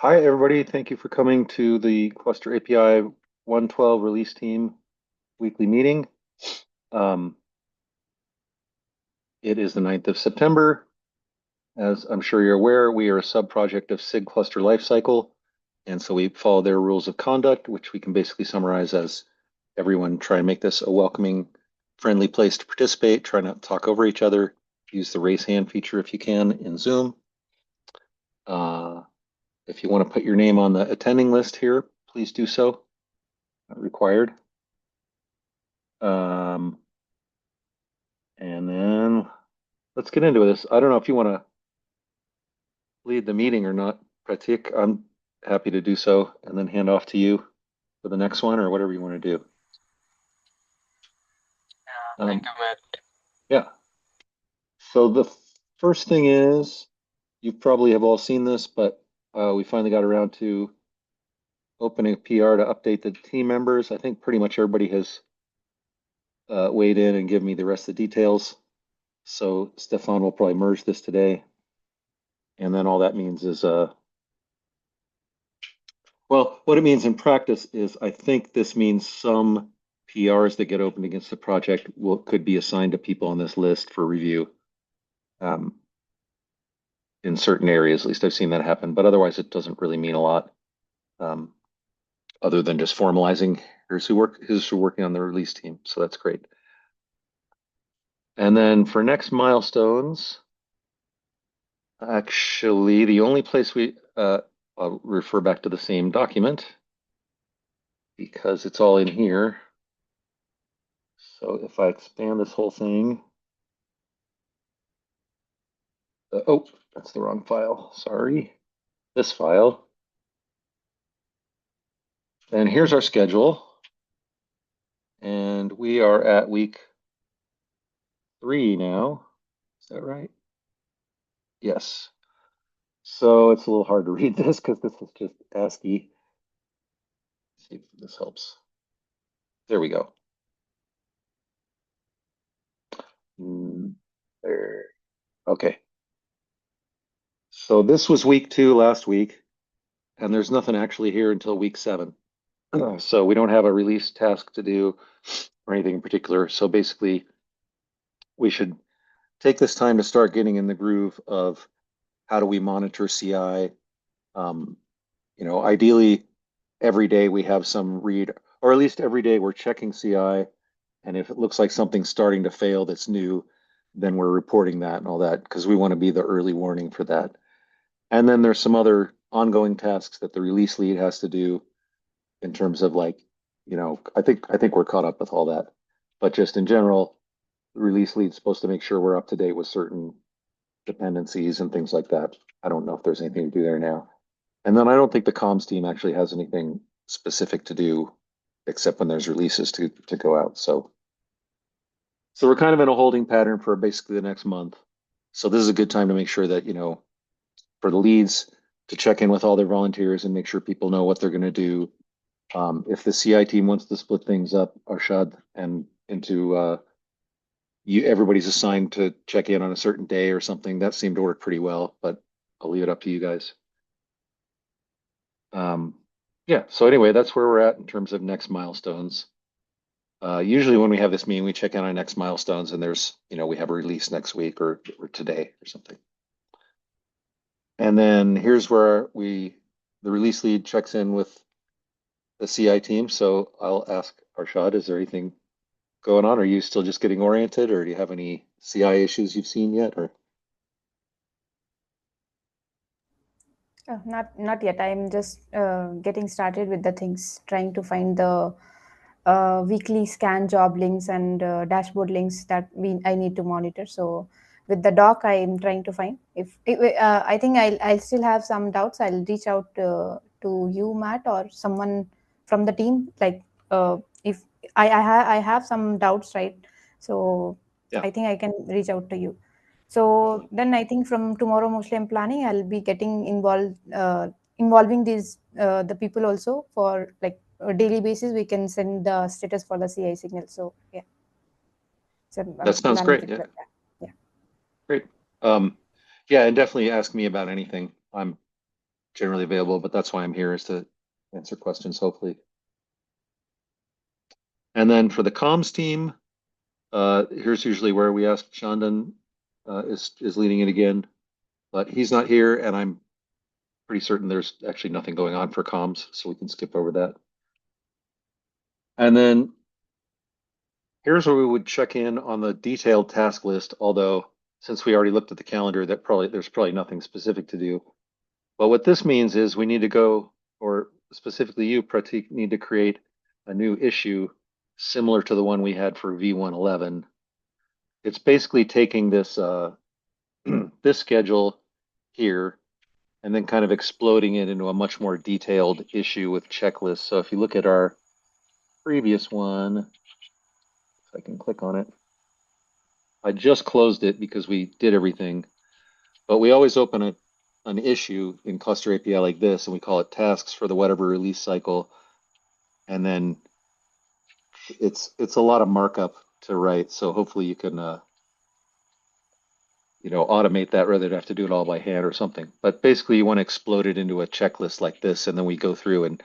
Hi, everybody. Thank you for coming to the Cluster API 112 release team weekly meeting. Um, it is the 9th of September. As I'm sure you're aware, we are a sub-project of SIG Cluster Lifecycle, and so we follow their rules of conduct, which we can basically summarize as everyone try and make this a welcoming, friendly place to participate, try not to talk over each other, use the raise hand feature if you can in Zoom. Uh, if you want to put your name on the attending list here, please do so. Not required. Um, and then let's get into this. I don't know if you want to lead the meeting or not, Pratik. I'm happy to do so and then hand off to you for the next one or whatever you want to do. Thank Um, you, Matt. yeah. So the first thing is, you probably have all seen this, but we finally got around to opening a PR to update the team members. I think pretty much everybody has weighed in and given me the rest of the details. So Stefan will probably merge this today. And then all that means is well, what it means in practice is I think this means some PRs that get opened against the project could be assigned to people on this list for review um, in certain areas. At least I've seen that happen, but otherwise it doesn't really mean a lot um, other than just formalizing who's who working on the release team. So that's great. And then for next milestones, actually the only place I'll refer back to the same document because it's all in here. So if I expand this whole thing, oh, that's the wrong file. Sorry. This file. And here's our schedule. And we are at week 3 now. Is that right? Yes. So it's a little hard to read this because this is just ASCII. Let's see if this helps. There we go. There. Okay. So this was week 2 last week, and there's nothing actually here until week 7. So we don't have a release task to do or anything in particular. So basically, we should take this time to start getting in the groove of how do we monitor CI. Um, ideally, every day we have some read, or at least every day we're checking CI. And if it looks like something's starting to fail that's new, then we're reporting that and all that because we want to be the early warning for that. And then there's some other ongoing tasks that the release lead has to do in terms of like, I think we're caught up with all that. But just in general, the release lead's supposed to make sure we're up to date with certain dependencies and things like that. I don't know if there's anything to do there now. And then I don't think the comms team actually has anything specific to do except when there's releases to go out. So we're kind of in a holding pattern for basically the next month. So this is a good time to make sure that, for the leads to check in with all their volunteers and make sure people know what they're going to do. If the CI team wants to split things up, Arshad, and into everybody's assigned to check in on a certain day or something, that seemed to work pretty well, but I'll leave it up to you guys. Um, yeah, so anyway, that's where we're at in terms of next milestones. Usually when we have this meeting, we check in on next milestones and we have a release next week or today or something. And then here's where the release lead checks in with the CI team. So I'll ask Arshad, is there anything going on? Are you still just getting oriented or do you have any CI issues you've seen yet? Or Not yet. I'm just getting started with the things, trying to find the weekly scan job links and dashboard links that I need to monitor. So with the doc, I am trying to find. If I think I'll still have some doubts, I'll reach out to you, Matt, or someone from the team. Like if I have some doubts, right? So yeah, I think I can reach out to you. So then I think from tomorrow mostly I'm planning I'll be getting involving these the people also for like a daily basis we can send the status for the CI signal. So yeah, so that I'm sounds planning great. to do Yeah, that. Yeah. great. Yeah, and definitely ask me about anything. I'm generally available, but that's why I'm here, is to answer questions, hopefully. And then for the comms team, here's usually where we ask Shandan is leading it again, but he's not here, and I'm pretty certain there's actually nothing going on for comms, so we can skip over that. And then here's where we would check in on the detailed task list, although since we already looked at the calendar, there's probably nothing specific to do. But what this means is we need to go, or specifically you, Pratik, need to create a new issue similar to the one we had for v1.11. It's basically taking this this schedule here and then kind of exploding it into a much more detailed issue with checklists. So if you look at our previous one, if I can click on it, I just closed it because we did everything, but we always open an issue in Cluster API like this, and we call it tasks for the whatever release cycle. And then it's a lot of markup to write. So hopefully you can, automate that rather than have to do it all by hand or something. But basically you want to explode it into a checklist like this, and then we go through and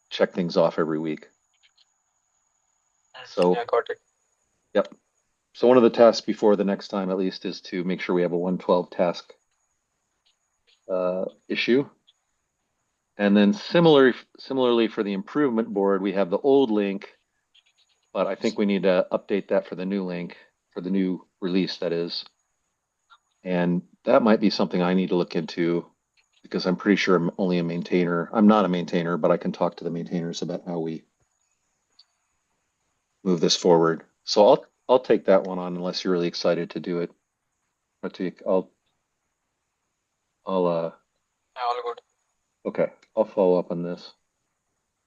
check things off every week. So, Yeah, got it. yep. So one of the tasks before the next time, at least, is to make sure we have a 112 task issue. And then similarly for the improvement board, we have the old link, but I think we need to update that for the new link, for the new release, that is. And that might be something I need to look into because I'm pretty sure I'm only a maintainer. I'm not a maintainer, but I can talk to the maintainers about how we move this forward. So I'll take that one on unless you're really excited to do it. Pratik, I'll Yeah, all good. okay, I'll follow up on this.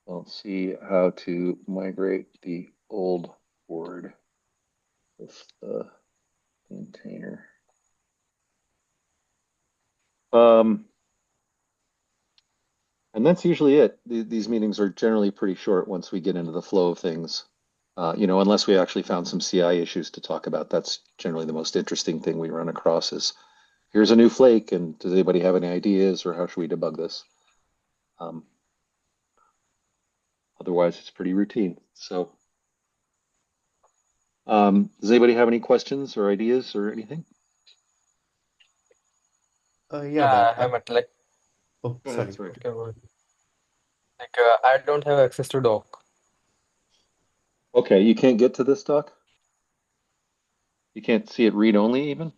I'll see how to migrate the old board with the maintainer. Um, and that's usually it. These meetings are generally pretty short once we get into the flow of things. Unless we actually found some CI issues to talk about. That's generally the most interesting thing we run across is here's a new flake, and does anybody have any ideas, or how should we debug this? Otherwise, it's pretty routine. So, does anybody have any questions or ideas or anything? Yeah, Yeah, I but have met like, oh, Go ahead, sorry. sorry. okay, good. Like I don't have access to doc. Okay, you can't get to this doc? You can't see it read only even?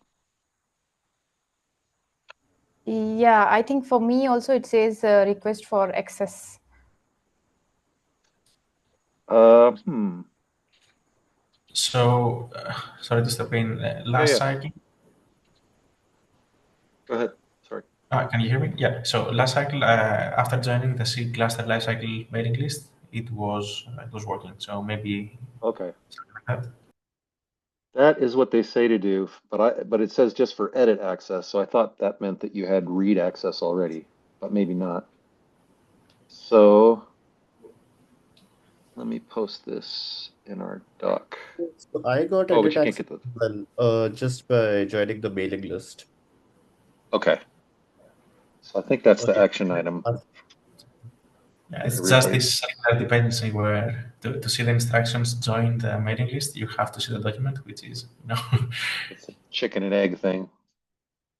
Yeah, I think for me also it says request for access. Hmm. So, sorry to step in. Yeah, Last yeah. cycle, Go ahead. Sorry. can you hear me? Yeah. So last cycle, after joining the C cluster lifecycle mailing list, it was working. So maybe Okay. something like that. That is what they say to do, but it says just for edit access, so I thought that meant that you had read access already, but maybe not. So let me post this in our doc. So I got Oh, but edit you can't access get the. as well, just by joining the mailing list. Okay. So I think that's the Okay. action item Uh, Yeah, for it's just everybody. this circular dependency where to see the instructions join the mailing list, you have to see the document, which is, It's a chicken and egg thing.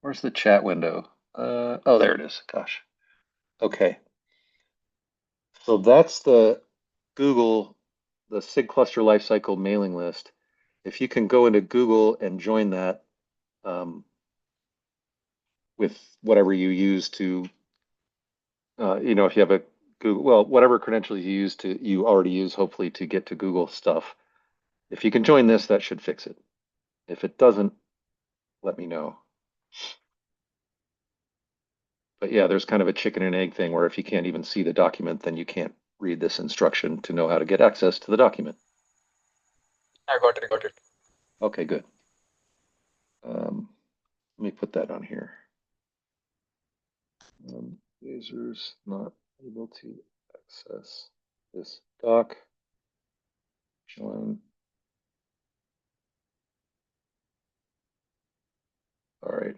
Where's the chat window? Oh, there it is. Gosh. Okay. So that's the Google, the SIG cluster lifecycle mailing list. If you can go into Google and join that um, with whatever you use to, if you have a Google, well, whatever credentials you already use, hopefully to get to Google stuff. If you can join this, that should fix it. If it doesn't, let me know. But yeah, there's kind of a chicken and egg thing where if you can't even see the document, then you can't read this instruction to know how to get access to the document. I got it, got it. Okay, good. Let me put that on here. Users not able to access this doc. Join. All right.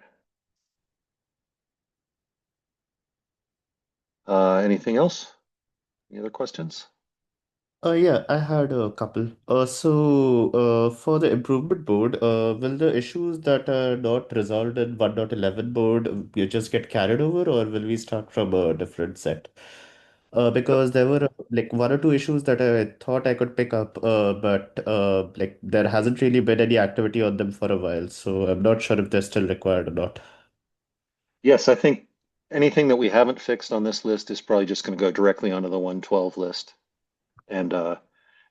Anything else? Any other questions? Yeah, I had a couple. For the improvement board, will the issues that are not resolved in 1.11 board you just get carried over, or will we start from a different set? Because there were like one or two issues that I thought I could pick up, but like there hasn't really been any activity on them for a while, so I'm not sure if they're still required or not. Yes, I think anything that we haven't fixed on this list is probably just going to go directly onto the 112 list. And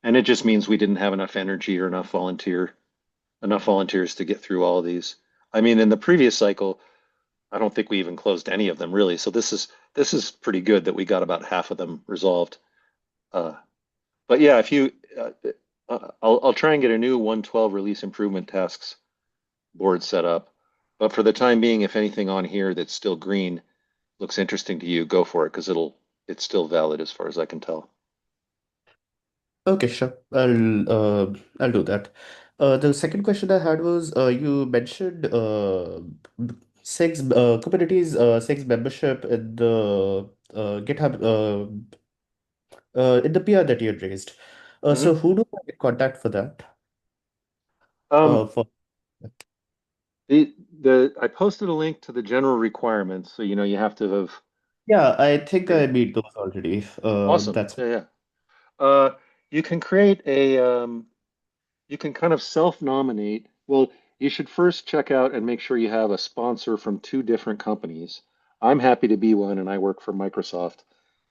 it just means we didn't have enough energy or enough volunteers to get through all of these. I mean, in the previous cycle, I don't think we even closed any of them really. So this is pretty good that we got about half of them resolved. But yeah, if you, I'll try and get a new 112 release improvement tasks board set up. But for the time being, if anything on here that's still green looks interesting to you, go for it because it's still valid as far as I can tell. Okay, sure. I'll do that. The second question I had was you mentioned six Kubernetes six membership in the PR that you had raised. So Mhm. who do I contact for that? Um, For the I posted a link to the general requirements, so you have to have Yeah, I think I created. meet those already. Awesome. That's Yeah, yeah. You can create you can kind of self-nominate. Well, you should first check out and make sure you have a sponsor from two different companies. I'm happy to be one, and I work for Microsoft,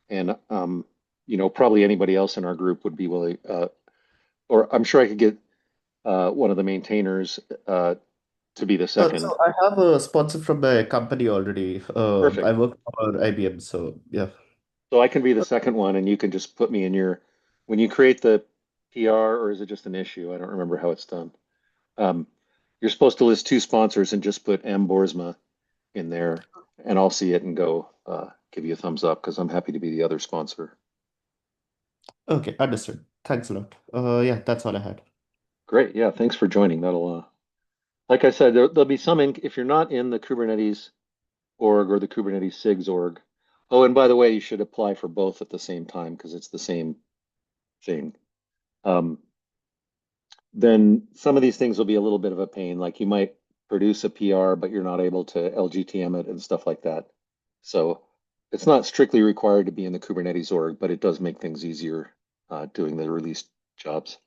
and probably anybody else in our group would be willing, or I'm sure I could get one of the maintainers to be the second. so I have a sponsor from my company already. I Perfect. work for IBM, so yeah. So I can be the second one, and you can just put me in when you create the PR, or is it just an issue? I don't remember how it's done. Um, you're supposed to list two sponsors and just put M. Boersma in there, and I'll see it and go give you a thumbs up because I'm happy to be the other sponsor. Okay, understood. Thanks a lot. Yeah, that's all I had. Great. Yeah. Thanks for joining. Like I said, there'll be some if you're not in the Kubernetes org or the Kubernetes SIGs org. Oh, and by the way, you should apply for both at the same time because it's the same thing. Um, then some of these things will be a little bit of a pain. Like you might produce a PR, but you're not able to LGTM it and stuff like that. So it's not strictly required to be in the Kubernetes org, but it does make things easier doing the release jobs.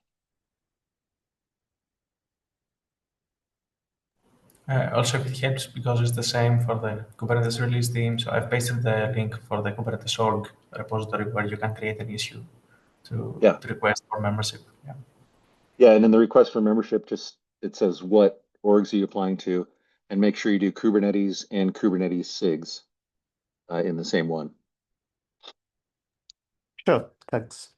Also, if it helps, because it's the same for the Kubernetes release team, so I've pasted the link for the Kubernetes org repository where you can create an issue Yeah. to request for membership. Yeah. Yeah. And then the request for membership it says what orgs are you applying to, and make sure you do Kubernetes and Kubernetes SIGs in the same one. Sure, thanks.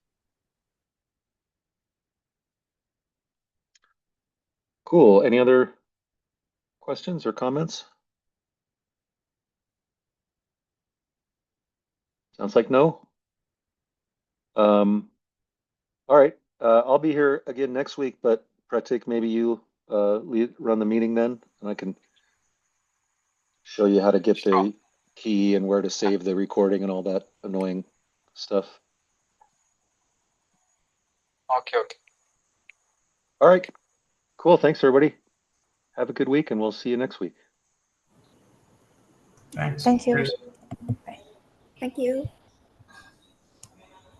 Cool. Any other questions or comments? Sounds like no. All right. I'll be here again next week, but Pratik, maybe you run the meeting then, and I can show you how to get Sure. the key and where to save the recording and all that annoying stuff. Okay, okay. All right. Cool. Thanks, everybody. Have a good week, and we'll see you next week. Thanks. Thank you. Cheers. Bye. Thank you.